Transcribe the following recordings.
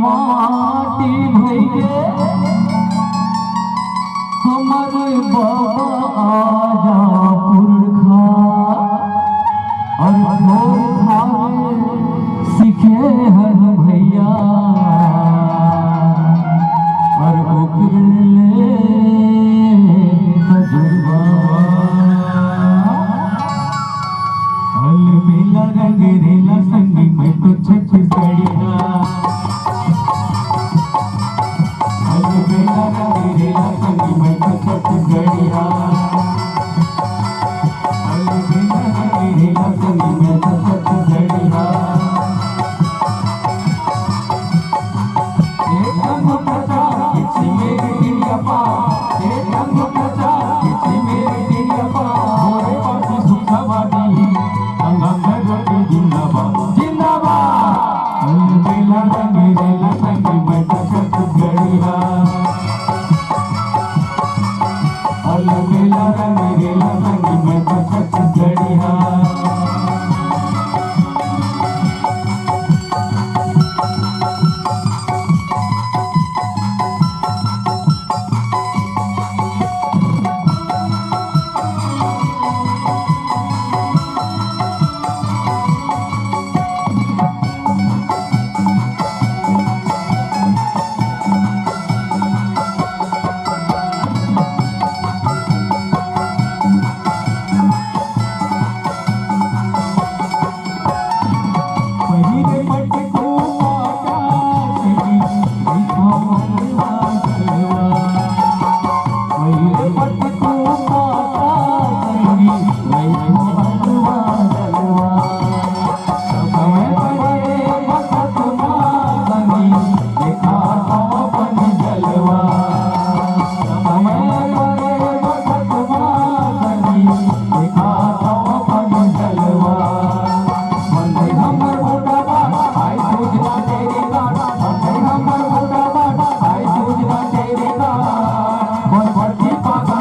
माटी भैया हमारे बाबा आजा पुरखा और पुरखा सीखे हर भैया और ओकरे तजुर्बा हल मिला रंग रेला संगी मैं तो छत्तीसगढ़िया हल मिला रंग रेला संगी मैं तो छत्तीसगढ़िया हल मिला रंग रेला संगी मैं तो छत्तीसगढ़िया एक रंग प्रचार किसी मेरी दिलिया पा एक रंग प्रचार किसी मेरी दिलिया पा मोरे पासी सुखवादी जिंदाबाद जिंदाबाद बेला रंगीला संगी मैं तो छत्तीसगढ़िया बेला रंगीला संगी मैं तो छत्तीसगढ़िया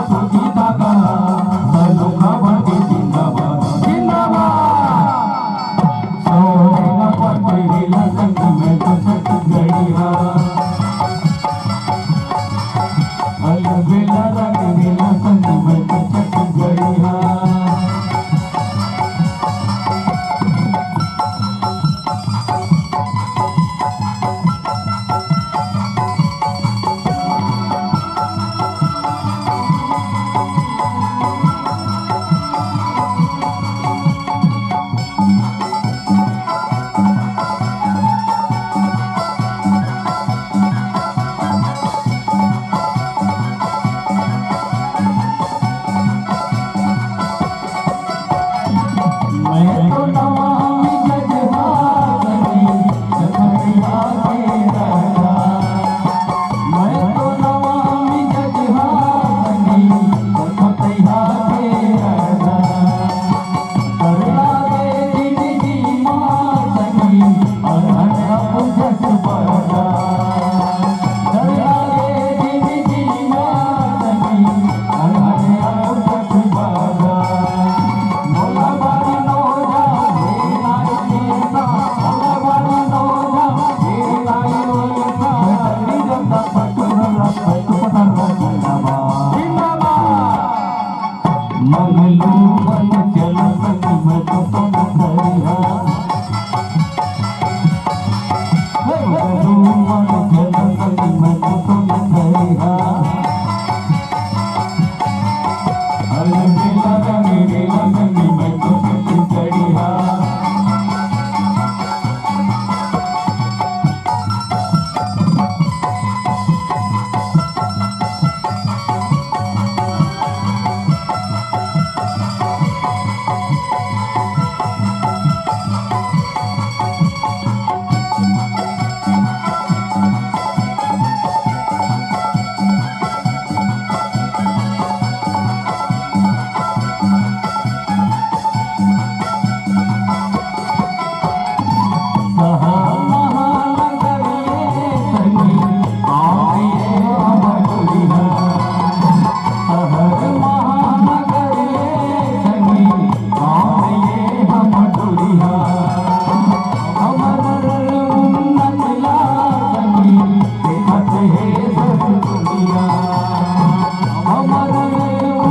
Bye.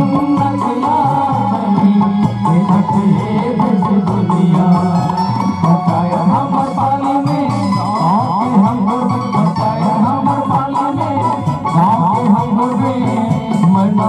नचला सही ये नचे देश दुनिया बचाए हमर पाली में गाँव के हम बचाए हमर पाली में गाँव के हम मन